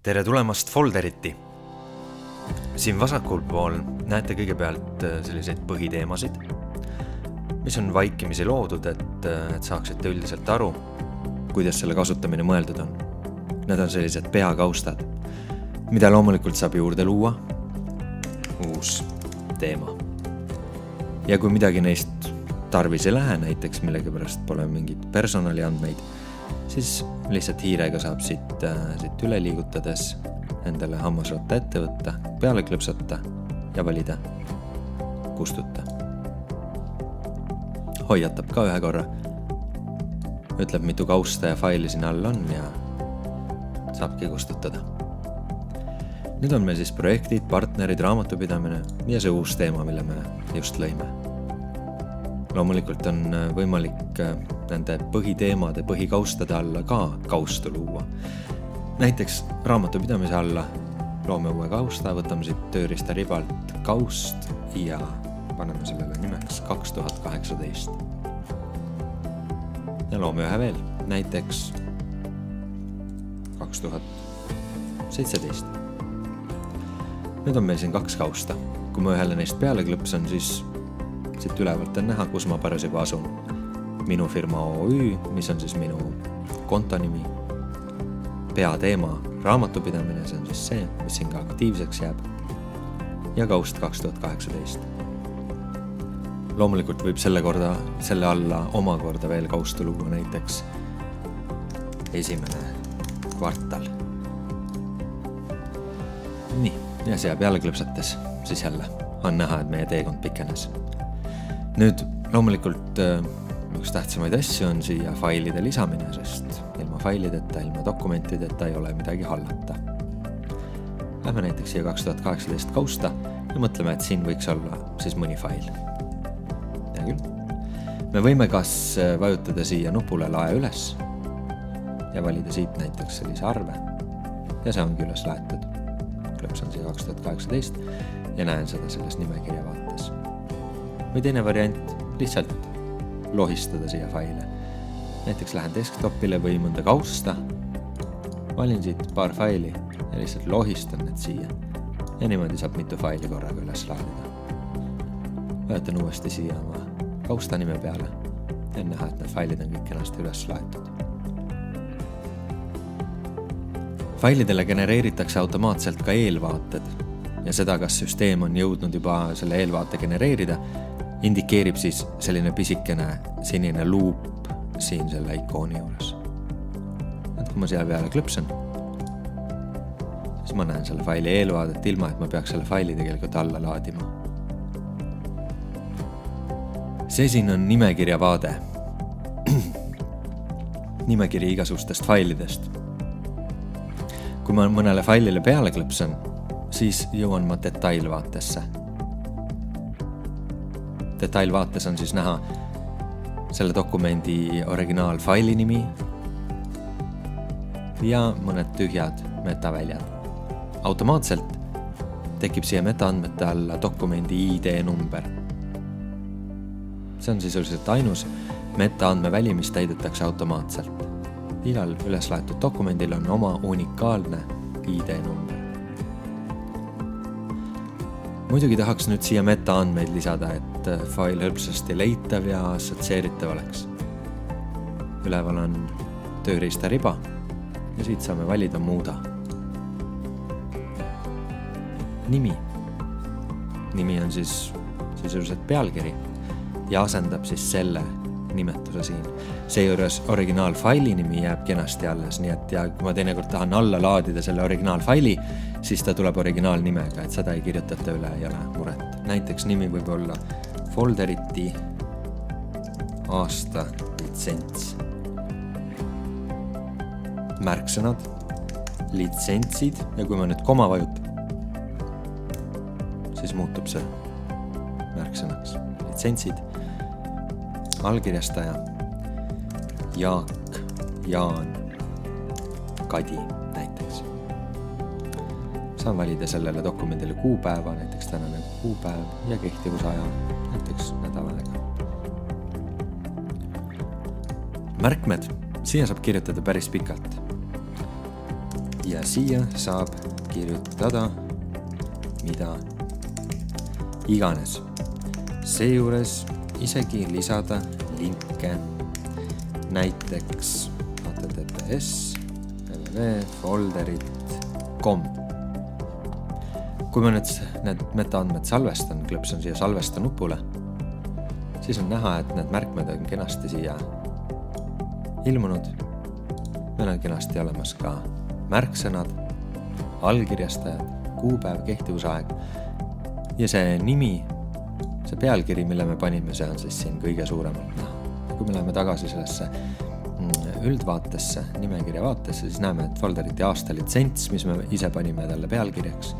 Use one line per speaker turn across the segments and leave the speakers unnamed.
Tere tulemast Folderiti! Siin vasakul pool näete kõigepealt selliseid põhiteemasid, mis on vaikimisi loodud, et saaksite üldiselt aru, kuidas selle kasutamine mõeldud on. Need on sellised peakaustad, mida loomulikult saab juurde luua uus teema. Ja kui midagi neist tarvis ei lähe, näiteks millegipärast pole mingit personaliandmeid, siis lihtsalt hiirega saab siit üle liigutades endale hammasrotta ette võtta, peale klõpsata ja valida kustuta. Hoiatab ka ühe korra, ütleb mitu kausta ja faili siin all on ja saabki kustutada. Nüüd on meil siis projektid, partnerid, raamatupidamine ja see uus teema, mille me just lõime. Loomulikult on võimalik nende põhiteemade, põhikaustade alla ka kaustu luua. Näiteks raamatupidamise alla loome uue kausta, võtame siit tööriista ribalt kaust ja paneme sellele nimeks 2018. Ja loome ühe veel, näiteks 2017. Nüüd on meil siin 2 kausta. Kui ma ühele neist peale klõpsan, siis siit ülevalt on näha, kus ma parasjagu asun. Minu firma OÜ, mis on siis minu kontonimi, peateema raamatupidamine, see on siis see, mis siin ka aktiivseks jääb, ja kaust 2018. Loomulikult võib selle alla omakorda veel kaustu luua, näiteks 1. kvartal. Nii, ja siia peale klõpsates, siis jälle on näha, et meie teekond pikenes. Nüüd loomulikult üks tähtsamaid asju on siia failide lisamine, sest ilma failideta, ilma dokumentideta ei ole midagi hallata. Lähme näiteks siia 2018 kausta ja mõtleme, et siin võiks olla siis mõni fail. Ja küll. Me võime kas vajutada siia nupule lae üles ja valida siit näiteks sellise arve ja see ongi üles laetud. Klõpsan siia 2018 ja näen seda selles nimekirja vaates. Või teine variant, lihtsalt lohistada siia faile. Näiteks lähen desktopile või mõnda kausta, valin siit paar faili ja lihtsalt lohistan need siia. Ja niimoodi saab mitu faili korraga üles laadida. Vajutan uuesti siia oma kausta nime peale ja näha, et need failid on kõik kenasti üles laetud. Failidele genereeritakse automaatselt ka eelvaated ja seda, kas süsteem on jõudnud juba selle eelvaate genereerida, indikeerib siis selline pisikene sinine luup siin selle ikooni juures. Et kui ma seal peale klõpsan, siis ma näen selle faili eelvaadet ilma, et ma peaks selle faili tegelikult alla laadima. See siin on nimekirja vaade. Nimekiri igasugustest failidest. Kui ma mõnele failile peale klõpsan, siis jõuan ma detailvaatesse. Detailvaates on siis näha selle dokumendi originaalfaili nimi ja mõned tühjad metaväljad. Automaatselt tekib siia metaandmete alla dokumendi ID number. See on sisuliselt ainus metaandmeväli, mis täidetakse automaatselt. Igal üles laetud dokumendil on oma unikaalne ID number. Muidugi tahaks nüüd siia metaandmeid lisada, et fail hõlpsasti leitav ja assotsieeritav oleks. Üleval on tööriista riba ja siit saame valida muuda. Nimi. Nimi on siis sisuliselt pealkiri ja asendab siis selle nimetuse siin. Seejuures originaalfaili nimi jääb kenasti alles, nii et ja kui ma teinekord tahan alla laadida selle originaalfaili, siis ta tuleb originaalnimega, et seda ei kirjutata üle, ei ole muret. Näiteks nimi võib olla Folderiti aasta litsents. Märksõnad, litsentsid ja kui ma nüüd koma vajutan, siis muutub see märksõnaks. Litsentsid, allkirjastaja, Jaak, Jaan, Kadi näiteks. Saan valida sellele dokumendile kuupäeva, näiteks tänane kuupäev ja kehtivusaja, näiteks nädal aega. Märkmed, siia saab kirjutada päris pikalt. ja siia saab kirjutada mida iganes. Seejuures isegi lisada linke, näiteks https www.folderit.com. Kui ma nüüd need metaandmed salvestan, klõpsan siia salvesta nupule, siis on näha, et need märkmed on kenasti siia ilmunud. Meil on kenasti olemas ka märksõnad, allkirjastajad, kuupäev, kehtivusaeg ja see nimi, see pealkiri, mille me panime, see on siis siin kõige suuremalt näha. Kui me läheme tagasi sellesse üldvaatesse, nimekirja vaatesse, siis näeme, et Folderiti aastalitsents, mis me ise panime talle pealkirjaks,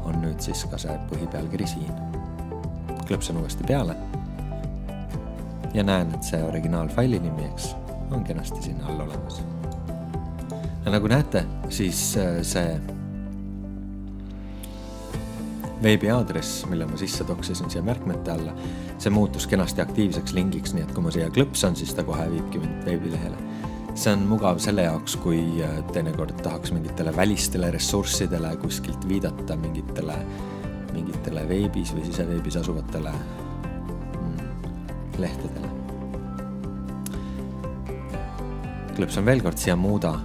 on nüüd siis ka see põhipealkiri siin. Klõpsan uuesti peale ja näen, et see originaalfaili nimi, eks, on kenasti siin all olemas. Ja nagu näete, siis see veebiaadress, mille ma sisse toksisin siia märkmete alla, see muutus kenasti aktiivseks lingiks, nii et kui ma siia klõpsan, siis ta kohe viibki mind veebilehele. See on mugav selle jaoks, kui teinekord tahaks mingitele välistele ressurssidele kuskilt viidata mingitele veebis või siseveebis asuvatele lehtedele. Klõpsan veel kord siia muuda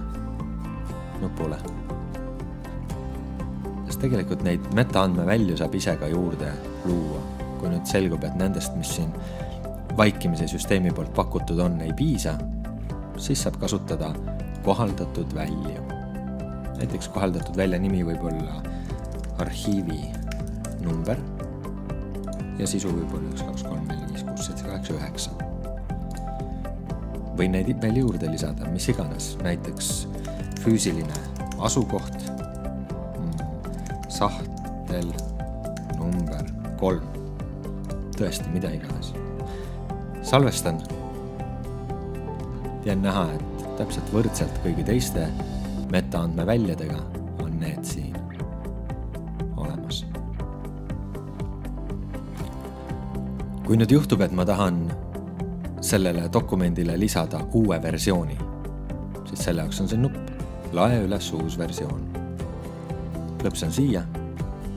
nupule. Sest tegelikult neid metaandmevälju saab ise ka juurde luua. Kui nüüd selgub, et nendest, mis siin vaikimise süsteemi poolt pakutud on, ei piisa, siis saab kasutada kohaldatud välju. Näiteks kohaldatud välja nimi võib olla arhiivi number ja sisu võib olla 1, 2, 3, 4, 5, 6, 7, 8, 9. Või neid veel juurde lisada, mis iganes, näiteks füüsiline asukoht, sahtel, number 3, tõesti mida iganes. Salvestan ja näha, et täpselt võrdselt kõigi teiste metaandmeväljadega on need siin olemas. Kui nüüd juhtub, et ma tahan sellele dokumendile lisada uue versiooni, siis selle jaoks on see nupp, lae üles uus versioon. Klõpsan siia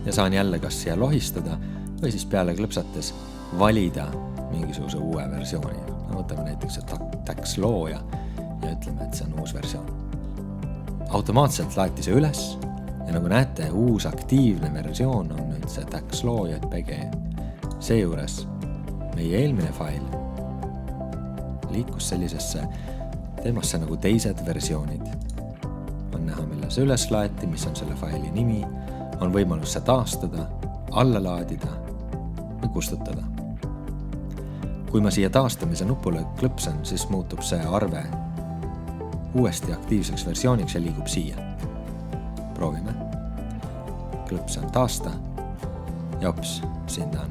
ja saan jälle kas siia lohistada või siis peale klõpsates valida mingisuguse uue versiooni. Võtame näiteks tax law ja ütleme, et see on uus versioon. Automaatselt laeti see üles ja nagu näete, uus aktiivne versioon on nüüd see tax law JPG. Seejuures meie eelmine fail liikus sellisesse teemasse nagu teised versioonid. On näha, mille see üles laeti, mis on selle faili nimi, on võimalus see taastada, alla laadida või kustutada. Kui ma siia taastamise nupule klõpsan, siis muutub see arve uuesti aktiivseks versiooniks ja liigub siia. Proovime. Klõpsan taasta ja hops, siin ta on.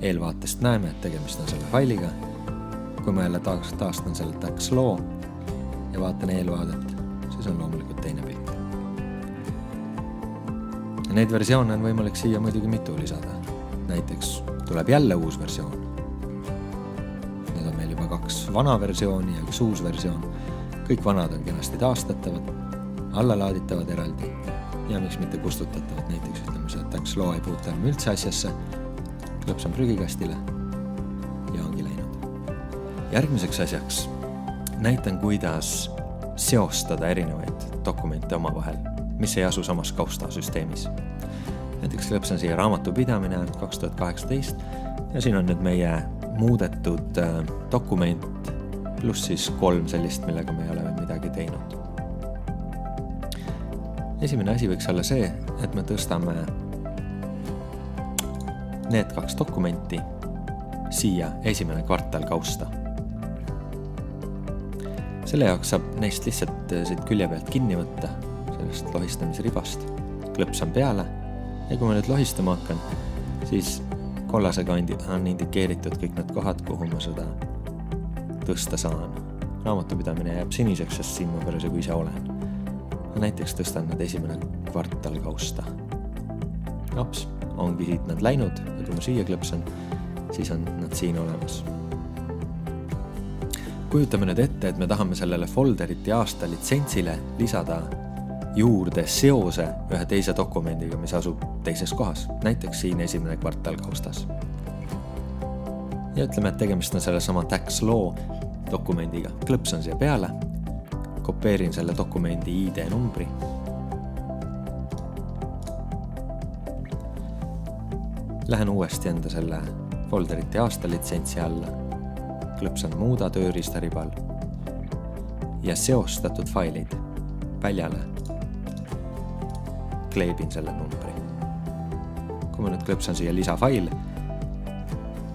Eelvaatest näeme, et tegemist on selle failiga. Kui ma jälle taastan selle tax law ja vaatan eelvaadet, siis on loomulikult teine pilt. Neid versioone on võimalik siia muidugi mitu lisada. Näiteks tuleb jälle uus versioon. Need on meil juba 2 vana versiooni ja 1 uus versioon. Kõik vanad on kenasti taastatavad, allalaaditavad eraldi ja miks mitte kustutatavad. Näiteks ütleme, see tax law ei puuta enam üldse asjasse. Klõpsan prügikastile ja ongi läinud. Järgmiseks asjaks näitan, kuidas seostada erinevaid dokumente omavahel, mis ei asu samas kaustasüsteemis. Näiteks klõpsan siia raamatupidamine 2018 ja siin on nüüd meie muudetud dokument pluss siis 3 sellist, millega me ei ole veel midagi teinud. Esimene asi võiks olla see, et me tõstame need 2 dokumenti siia esimene kvartal kausta. Selle jaoks saab neist lihtsalt siit külje pealt kinni võtta, sellest lohistamisribast. Klõpsan peale ja kui ma nüüd lohistama hakkan, siis kollasega on indikeeritud kõik need kohad, kuhu ma seda tõsta saan. Raamatupidamine jääb siniseks, sest siin ma parasjagu ise olen. Näiteks tõstan nad esimene kvartal kausta. Hops, ongi siit nad läinud ja kui ma siia klõpsan, siis on nad siin olemas. kujutame nüüd ette, et me tahame sellele folderite aasta litsentsile lisada juurde seose ühe teise dokumendiga, mis asub teises kohas, näiteks siin 1. kvartal kaustas. Ja ütleme, et tegemist on selle sama tax law dokumendiga. Klõpsan siia peale, kopeerin selle dokumendi ID numbri. Lähen uuesti enda selle folderite aasta litsentsi alla, klõpsan muuda tööriistaribal ja seostatud failid väljale. Kleebin selle numbri. Kui ma nüüd klõpsan siia lisafail,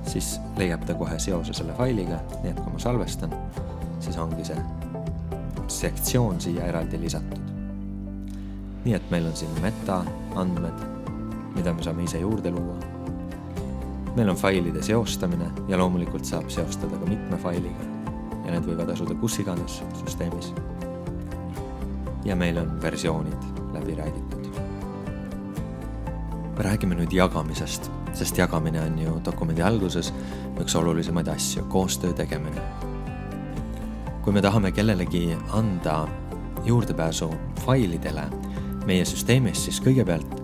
siis leiab ta kohe seose selle failiga, nii et kui ma salvestan, siis ongi see sektsioon siia eraldi lisatud. Nii et meil on siin meta andmed, mida me saame ise juurde luua. Meil on failide seostamine ja loomulikult saab seostada ka mitme failiga ja need võivad asuda kus iganes süsteemis. Ja meil on versioonid läbi räägitud. Me räägime nüüd jagamisest, sest jagamine on ju dokumendi alguses üks olulisemaid asju, koostöö tegemine. Kui me tahame kellelegi anda juurdepääsu failidele meie süsteemis, siis kõigepealt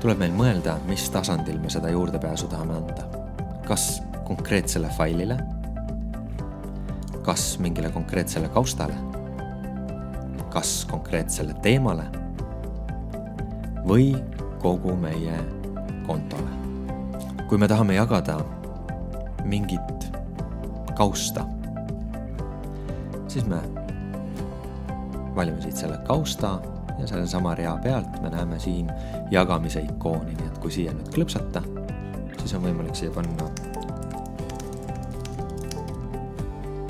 tuleb meil mõelda, mis tasandil me seda juurdepääsu tahame anda. Kas konkreetsele failile, kas mingile konkreetsele kaustale, kas konkreetsele teemale või kogu meie kontole. Kui me tahame jagada mingit kausta, siis me valime siit selle kausta ja selle sama rea pealt me näeme siin jagamise ikooni, nii et kui siia nüüd klõpsata, siis on võimalik siia panna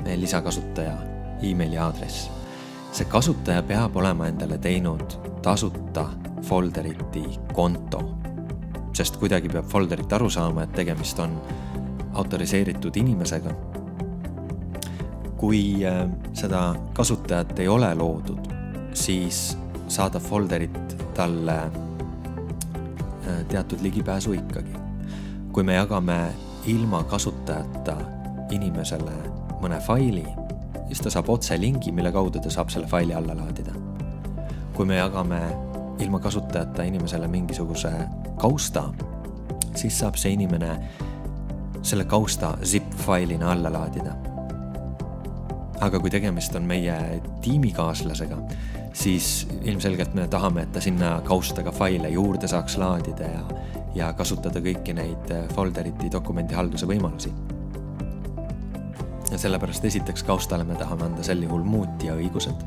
meie lisakasutaja e-maili aadress. See kasutaja peab olema endale teinud tasuta folderiti konto, sest kuidagi peab folderit aru saama, et tegemist on autoriseeritud inimesega. Kui seda kasutajat ei ole loodud, siis saada folderit talle teatud ligipääsu ikkagi. Kui me jagame ilma kasutajata inimesele mõne faili, siis ta saab otse lingi, mille kaudu ta saab selle faili alla laadida. Kui me jagame ilma kasutajata inimesele mingisuguse kausta, siis saab see inimene selle kausta zip-failina alla laadida. Aga kui tegemist on meie tiimikaaslasega, siis ilmselgelt me tahame, et ta sinna kaustaga faile juurde saaks laadida ja kasutada kõiki neid folderiti dokumendi halduse võimalusi. Ja sellepärast esiteks kaustale me tahame anda sel juhul muutja õigused,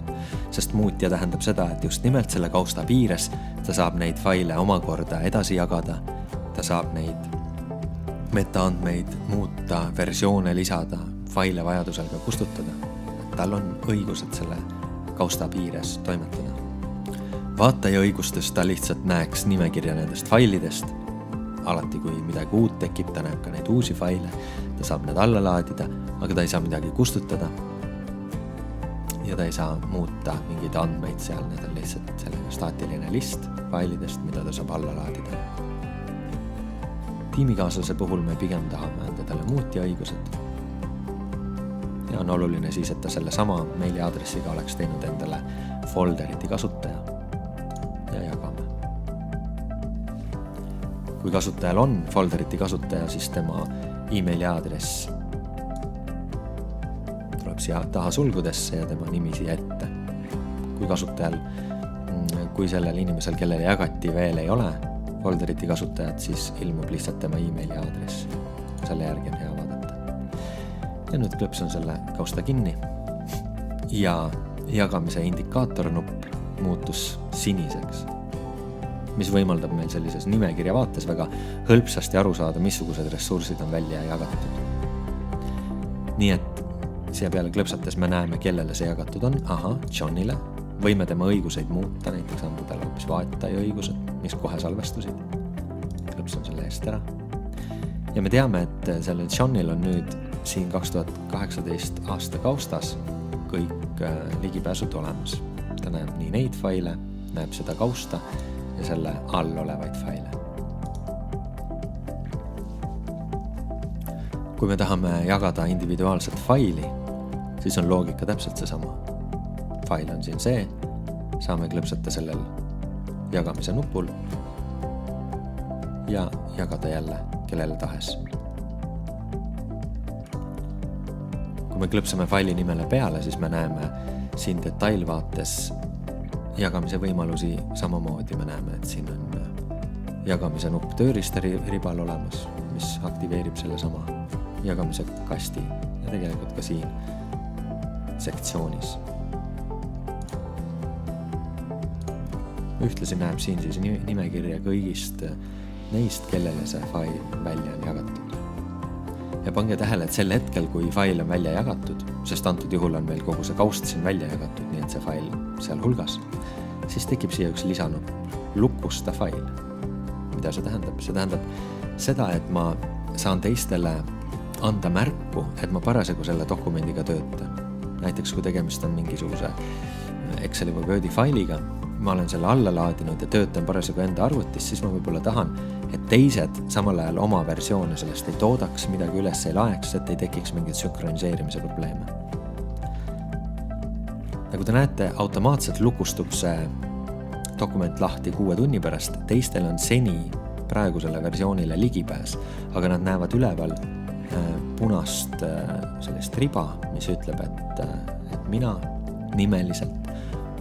sest muutja tähendab seda, et just nimelt selle kausta piires ta saab neid faile omakorda edasi jagada, ta saab neid metaandmeid muuta, versioone lisada, faile vajadusel ka kustutada. Tal on õigused selle kausta piires toimetada. Vaataja õigustes ta lihtsalt näeks nimekirja nendest failidest. Alati kui midagi uut tekib, ta näeb ka neid uusi faile, ta saab need alla laadida, aga ta ei saa midagi kustutada ja ta ei saa muuta mingeid andmeid seal, need on lihtsalt selline staatiline list failidest, mida ta saab alla laadida. Tiimikaaslase puhul me pigem tahame anda talle muutja õigused ja on oluline siis, et ta selle sama meiliaadressiga oleks teinud endale folderiti kasutaja ja jagame. Kui kasutajal on folderiti kasutaja, siis tema e-maili aadress tuleb siia taha sulgudesse ja tema nimi siia ette. Kui sellel inimesel, kellele jagati, veel ei ole folderiti kasutajat, siis ilmub lihtsalt tema e-maili aadress. Selle järgi on hea vaadata. Ja nüüd klõpsan selle kausta kinni ja jagamise indikaatornupp muutus siniseks, mis võimaldab meil sellises nimekirja vaates väga hõlpsasti aru saada, missugused ressursid on välja jagatud. Nii et siia peale klõpsates me näeme, kellele see jagatud on. Johnile. Võime tema õiguseid muuta, näiteks anda talle hoopis vaataja õigused, mis kohe salvestusid. Klõpsan selle eest ära. Ja me teame, et sellel Johnil on nüüd siin 2018 aasta kaustas kõik ligipääsud olemas. Ta näeb nii neid faile, näeb seda kausta ja selle all olevaid faile. Kui me tahame jagada individuaalset faili, siis on loogika täpselt seesama. Fail on siin see, saame klõpsata sellel jagamise nupul ja jagada jälle kellele tahes. Kui me klõpsame faili nimele peale, siis me näeme siin detailvaates jagamise võimalusi samamoodi. Me näeme, et siin on jagamise nupp tööriista ribal olemas, mis aktiveerib selle sama jagamise kasti ja tegelikult ka siin sektsioonis. Ühtlasi näeb siin siis nimekirja kõigist neist, kellele see fail välja on jagatud. Ja pange tähele, et sel hetkel, kui fail on välja jagatud, sest antud juhul on meil kogu see kaust siin välja jagatud, nii et see fail seal hulgas, siis tekib siia üks lisanupp, lukusta fail. Mida see tähendab? See tähendab seda, et ma saan teistele anda märku, et ma parasjagu selle dokumendiga töötan. Näiteks kui tegemist on mingisuguse Exceli või Wordi failiga, ma olen selle alla laadinud ja töötan parasjagu enda arvutis, siis ma võib-olla tahan, et teised samal ajal oma versioone sellest ei toodaks, midagi üles ei laeks, et ei tekiks mingit sünkroniseerimise probleeme. Nagu te näete, automaatselt lukustub see dokument lahti 6 tunni pärast, teistel on seni praegusele versioonile ligipääs, aga nad näevad üleval punast sellist riba, mis ütleb, et mina nimeliselt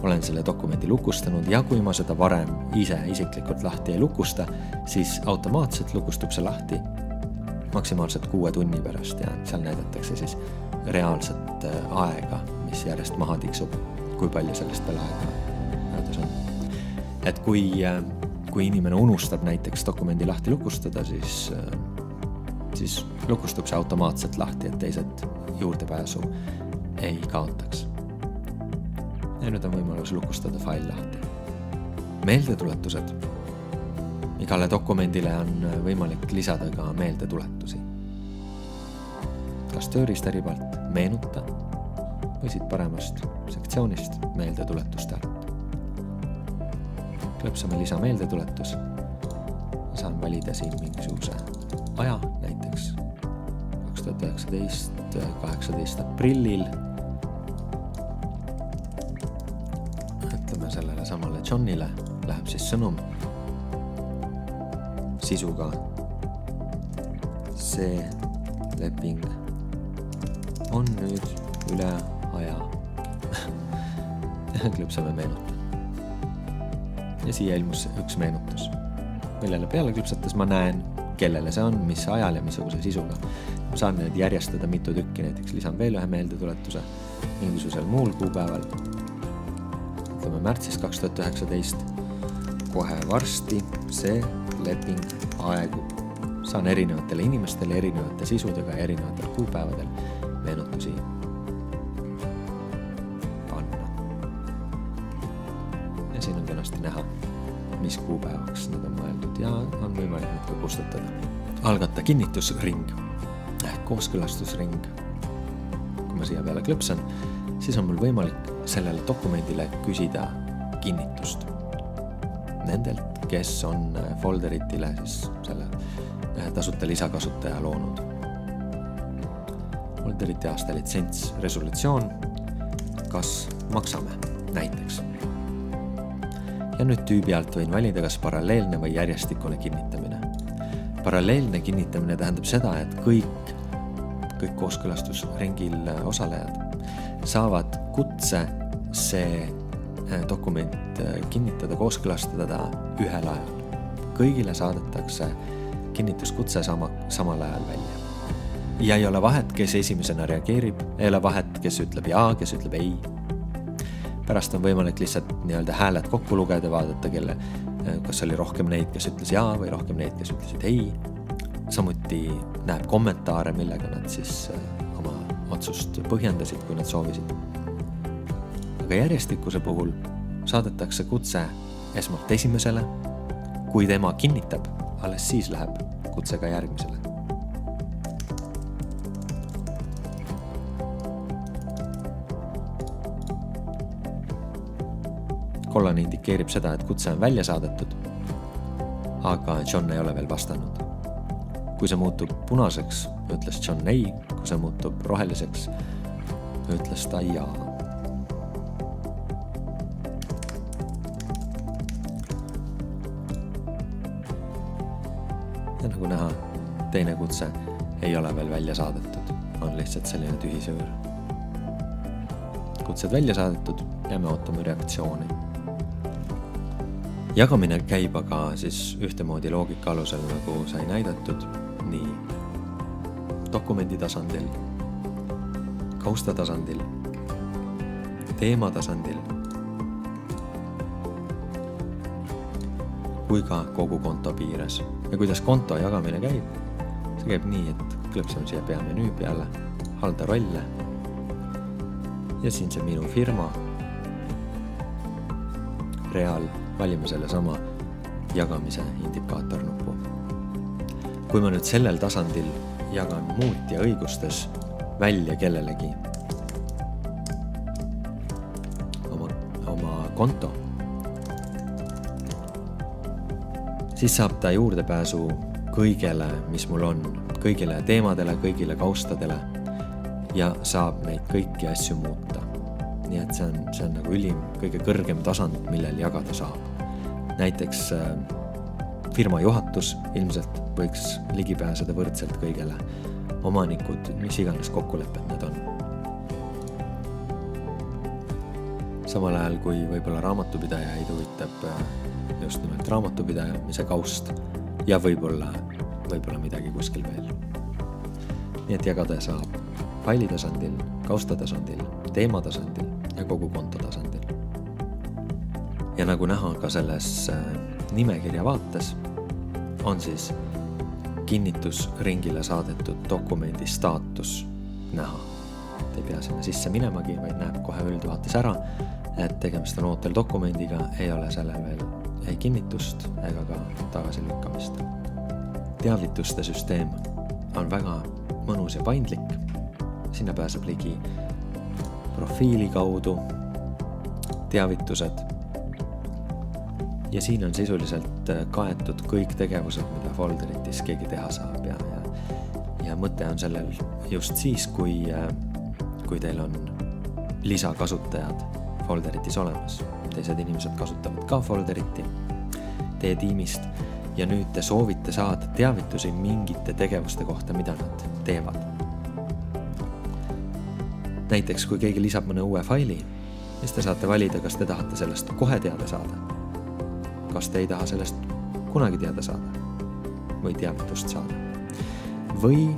olen selle dokumendi lukustanud ja kui ma seda varem ise isiklikult lahti ei lukusta, siis automaatselt lukustub see lahti maksimaalselt 6 tunni pärast ja seal näidatakse siis reaalset aega, mis järjest maha tiksub, kui palju sellest veel aega möödas on. Et kui inimene unustab näiteks dokumendi lahti lukustada, siis lukustub see automaatselt lahti, et teised juurdepääsu ei kaotaks. Ja nüüd on võimalus lukustada fail lahti. Meeldetuletused. Igale dokumendile on võimalik lisada ka meeldetuletusi. Kas tööriistaribalt meenuta või siit paremast sektsioonist meeldetuletuste alt. Klõpsame lisa meeldetuletus. Saan valida siin mingisuguse aja, näiteks 2019, 18. aprillil. Ütleme sellele samale Johnile, läheb siis sõnum sisuga. See leping on nüüd üle aja. Klõpsame meenuta. Ja siia ilmus üks meenutus. Millele peale klõpsates ma näen, kellele see on, mis ajal ja missuguse sisuga. Ma saan need järjestada mitu tükki, näiteks lisan veel ühe meeldetuletuse mingisugusel muul kuupäeval. Ütleme märtsis 2019. Kohe varsti see leping aegub. Saan erinevatele inimestele erinevate sisudega ja erinevatel kuupäevadel meenutusi panna. Ja siin on kenasti näha, mis kuupäevaks need on mõeldud ja on võimalik need ka kustutada. Algata kinnitusring ehk kooskõlastusring. Kui ma siia peale klõpsan, siis on mul võimalik sellele dokumendile küsida kinnitust nendelt, kes on folderitile siis selle tasuta lisakasutaja loonud. Folderite aasta litsents resolutsioon, kas maksame näiteks. Ja nüüd tüübi alt võin valida, kas paralleelne või järjestikune kinnitamine. Paralleelne kinnitamine tähendab seda, et kõik kooskõlastusringil osalejad saavad kutse see dokument kinnitada, kooskõlastada ühel ajal. Kõigile saadetakse kinnituskutse samal ajal välja. Ja ei ole vahet, kes esimesena reageerib, ei ole vahet, kes ütleb jaa, kes ütleb ei. Pärast on võimalik lihtsalt hääled kokku lugeda, vaadata, kas oli rohkem neid, kes ütles jaa või rohkem neid, kes ütlesid ei. Samuti näeb kommentaare, millega nad siis oma otsust põhjendasid, kui nad soovisid. Aga järjestikuse puhul saadetakse kutse esmalt esimesele, kui tema kinnitab, alles siis läheb kutse ka järgmisele. Kollane indikeerib seda, et kutse on välja saadetud, aga John ei ole veel vastanud. Kui see muutub punaseks, ütles John ei, kui see muutub roheliseks, ütles ta jaa. Ja nagu näha, teine kutse ei ole veel välja saadetud, on lihtsalt selline tühisöör. Kutsed välja saadetud ja me ootame reaktsiooni. Jagamine käib aga siis ühtemoodi loogika alusel, nagu sai näidatud, nii dokumendi tasandil, kausta tasandil, teema tasandil kui ka kogu konto piires. Ja kuidas konto jagamine käib? See käib nii, et klõpsame siia peamenüü peale, halda rolle ja siin see minu firma real, valime selle sama jagamise indikaatornupu. Kui ma nüüd sellel tasandil jagan muutja õigustes välja kellelegi oma konto, siis saab ta juurdepääsu kõigele, mis mul on, kõigile teemadele, kõigile kaustadele ja saab neid kõiki asju muuta. Nii et see on nagu ülim, kõige kõrgem tasand, millel jagada saab. Näiteks firma juhatus ilmselt võiks ligi pääseda võrdselt kõigele. Omanikud, mis iganes kokkulepped need on. Samal ajal, kui võib-olla raamatupidajaid huvitab just nimelt raamatupidajamise kaust ja võib-olla midagi kuskil veel. Nii et jagada saab faili tasandil, kausta tasandil, teema tasandil ja kogu konto tasandil. Ja nagu näha ka selles nimekirja vaates on siis kinnitusringile saadetud dokumendi staatus näha. Te ei pea sinna sisse minemagi, vaid näeb kohe üldvaates ära, et tegemist on ootel dokumendiga, ei ole sellel veel ei kinnitust ega ka tagasilükkamist. Teavituste süsteem on väga mõnus ja paindlik. Sinna pääseb ligi profiili kaudu teavitused ja siin on sisuliselt kaetud kõik tegevused, mida Folderitis keegi teha saab ja mõte on sellel just siis, kui teil on lisakasutajad Folderitis olemas. Teised inimesed kasutavad ka Folderiti teie tiimist ja nüüd te soovite saada teavitusi mingite tegevuste kohta, mida nad teevad. Näiteks, kui keegi lisab mõne uue faili, siis te saate valida, kas te tahate sellest kohe teada saada, kas te ei taha sellest kunagi teada saada või teavitust saada. Või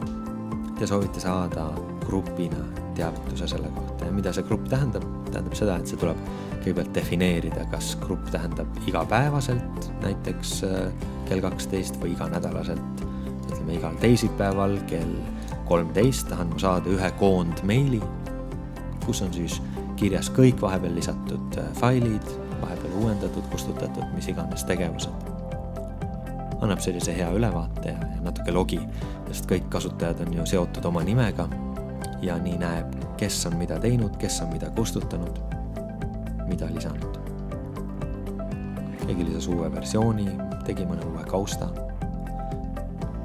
te soovite saada grupina teavituse selle kohta ja mida see grupp tähendab? Tähendab seda, et see tuleb kõigepealt defineerida, kas grupp tähendab igapäevaselt, näiteks kell 12 või iganädalaselt, ütleme igal teisipäeval kell 13 tahan ma saada ühe koondmeili, kus on siis kirjas kõik vahepeal lisatud failid, vahepeal uuendatud, kustutatud, mis iganes tegevused. Annab sellise hea ülevaate ja natuke logi, sest kõik kasutajad on ju seotud oma nimega ja nii näeb, kes on mida teinud, kes on mida kustutanud, mida lisanud. Keegi lisas uue versiooni, tegi mõne uue kausta.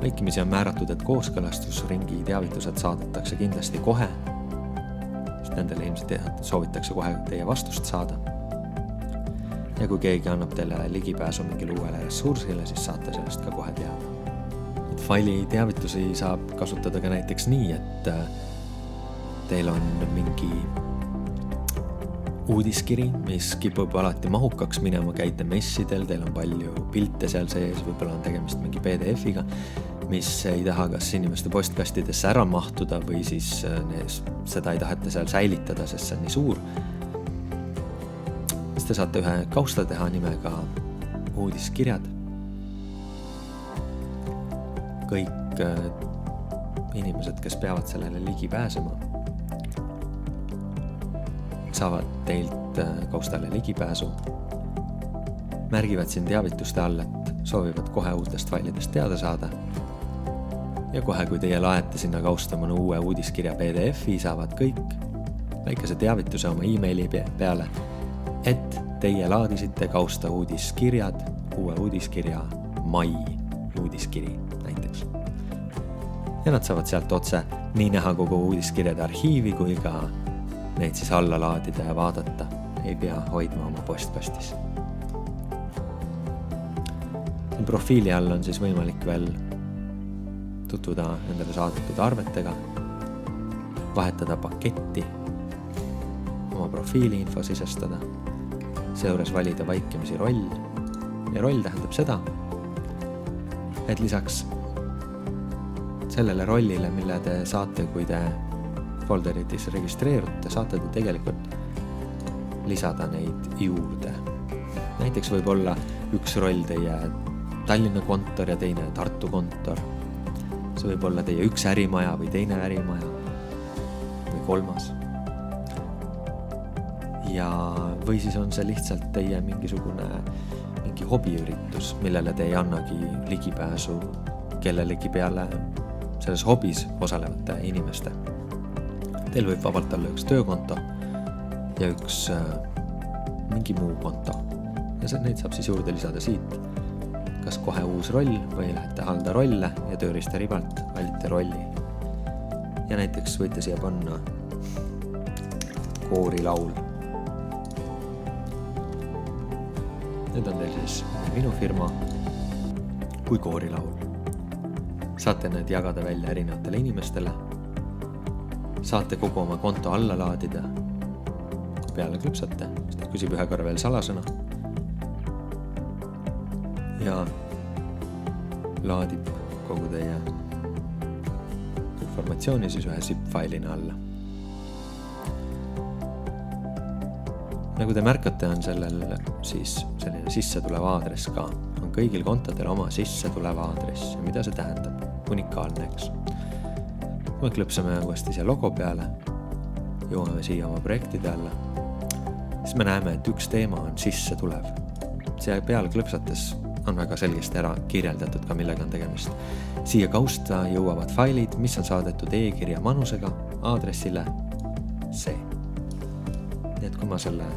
Vaikimisi on määratud, et kooskõlastusringi teavitused saadetakse kindlasti kohe, sest nendele ilmselt soovitakse kohe teie vastust saada. Ja kui keegi annab teile ligipääsu mingile uuele ressursile, siis saate sellest ka kohe teada. Faili teavitusi saab kasutada ka näiteks nii, et teil on mingi uudiskiri, mis kipub alati mahukaks minema, käite messidel, teil on palju pilte seal sees, võib-olla on tegemist mingi PDF-iga, mis ei taha kas inimeste postkastidesse ära mahtuda või siis seda ei taheta seal säilitada, sest see on nii suur. Siis te saate ühe kausta teha nimega uudiskirjad. Kõik inimesed, kes peavad sellele ligi pääsema, saavad teilt kaustale ligipääsu, märgivad siin teavituste all, et soovivad kohe uutest failidest teada saada ja kohe, kui teie laete sinna kausta mõne uue uudiskirja PDF-i, saavad kõik väikese teavituse oma e-maili peale, et teie laadisite kausta uudiskirjad, uue uudiskirja mai uudiskiri näiteks. Ja nad saavad sealt otse nii näha kogu uudiskirjade arhiivi kui ka neid siis alla laadida ja vaadata, ei pea hoidma oma postkastis. Profiili all on siis võimalik veel tutvuda endale saadetud arvetega, vahetada paketti, oma profiili info sisestada, seejuures valida vaikimisi roll. Ja roll tähendab seda, et lisaks sellele rollile, mille te saate, kui te folderitis registreerute, saate te tegelikult lisada neid juurde. Näiteks võib olla üks roll teie Tallinna kontor ja teine Tartu kontor. See võib olla teie üks ärimaja või teine ärimaja või kolmas. Ja või siis on see lihtsalt teie mingi hobiüritus, millele te ei annagi ligipääsu kellelegi peale selles hobis osalevate inimeste. Teil võib vabalt olla üks töökonto ja üks mingi muu konto. Ja neid saab siis juurde lisada siit. Kas kohe uus roll või lähete halda rolle ja tööriista ribalt valite rolli. Ja näiteks võite siia panna koorilaul. Need on teil siis minu firma kui koorilaul. Saate need jagada välja erinevatele inimestele. Saate kogu oma konto alla laadida. Kui peale klõpsate, siis ta küsib ühe korra veel salasõna. Ja laadib kogu teie informatsiooni siis ühe zip-failina alla. Nagu te märkate, on sellel siis selline sissetulev aadress ka. On kõigil kontodel oma sissetulev aadress. Ja mida see tähendab? Unikaalne, eks. Kui me klõpsame uuesti siia logo peale, jõuame siia oma projektide alla, siis me näeme, et üks teema on sissetulev. Siia peale klõpsates on väga selgesti ära kirjeldatud ka, millega on tegemist. Siia kausta jõuavad failid, mis on saadetud e-kirja manusega aadressile see. Nii et kui ma selle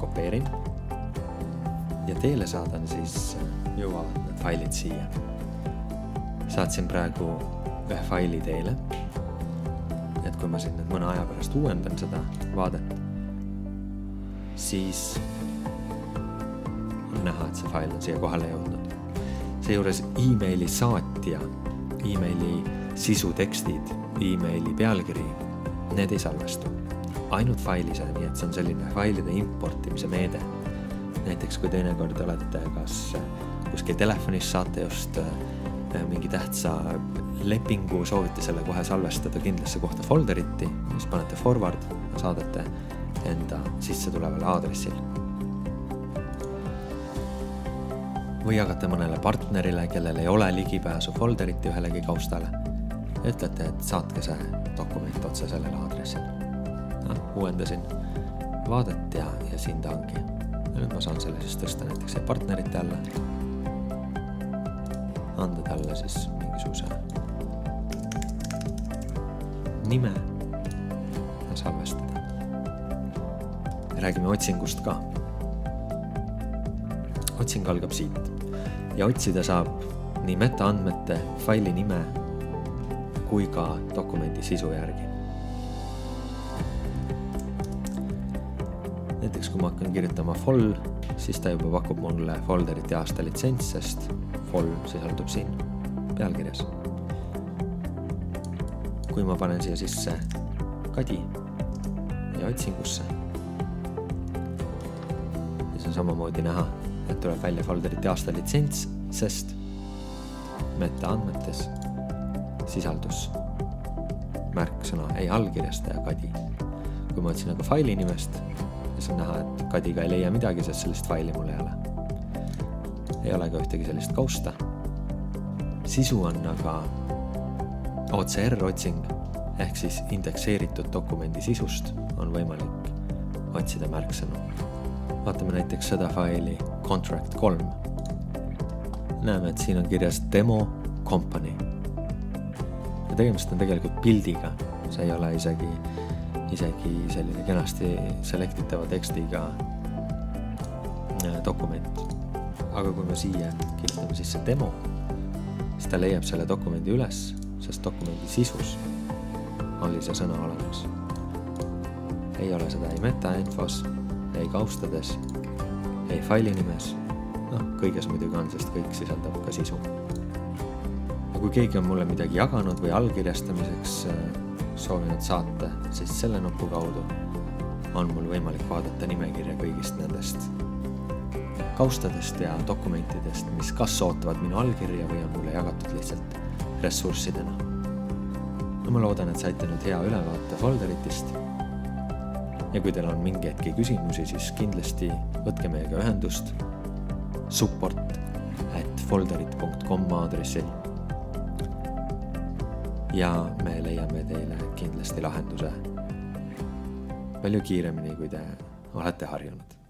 kopeerin ja teele saadan, siis jõuavad need failid siia. Saatsin praegu ühe faili teele. Et kui ma siin mõne aja pärast uuendan seda vaadet, siis näha, et see fail on siia kohale jõudnud. Seejuures e-maili saatja, e-maili sisutekstid, e-maili pealkiri, need ei salvestu. Ainult failis, nii et see on selline failide importimise meede. Näiteks kui teinekord olete kas kuskil telefonis saate just mingi tähtsa lepingu, soovite selle kohe salvestada kindlasse kohta folderiti, siis panete forward ja saadate enda sisse tulevale aadressil. Või jagate mõnele partnerile, kellel ei ole ligipääsu folderiti ühelegi kaustale. Ütlete, et saatke see dokument otse sellele aadressil. Uuendasin vaadet ja siin ta ongi. Ja nüüd ma saan selle siis tõsta näiteks partnerite alla. Anda talle siis mingisuguse nime ja salvestada. Räägime otsingust ka. Otsing algab siit ja otsida saab nii metaandmete, faili nime kui ka dokumendi sisu järgi. Näiteks kui ma hakkan kirjutama fol, siis ta juba pakub mulle folderit ja aasta litsents, sest fol sisaldub siin pealkirjas. Kui ma panen siia sisse Kadi ja otsingusse, siis on samamoodi näha, et tuleb välja folderit ja aasta litsents, sest metaandmetes sisaldus märksõna ei allkirjasta ja Kadi. Kui ma otsin aga faili nimest, siis on näha, et Kadiga ei leia midagi, sest sellist faili mul ei ole. Ei ole ka ühtegi sellist kausta. Sisu on aga OCR-otsing ehk siis indekseeritud dokumendi sisust on võimalik otsida märksõnu. Vaatame näiteks seda faili Contract 3. Näeme, et siin on kirjas Demo Company. Ja tegemist on tegelikult pildiga. See ei ole isegi selline kenasti selektitava tekstiga dokument. Aga kui me siia kirjutame sisse demo, siis ta leiab selle dokumendi üles, sest dokumendi sisus oli see sõna olemas. ei ole seda ei metainfos, ei kaustades, ei faili nimes. Kõiges muidugi on, sest kõik sisaldab ka sisu. Ja kui keegi on mulle midagi jaganud või allkirjastamiseks soovinud saata, siis selle nupu kaudu on mul võimalik vaadata nimekirja kõigist nendest kaustadest ja dokumentidest, mis kas ootavad minu allkirja või on mulle jagatud lihtsalt ressurssidena. Ma loodan, et saite nüüd hea ülevaate folderitist. Ja kui teil on mingeidki küsimusi, siis kindlasti võtke meiega ühendust support@folderit.com aadressil. Ja me leiame teile kindlasti lahenduse palju kiiremini, kui te olete harjunud.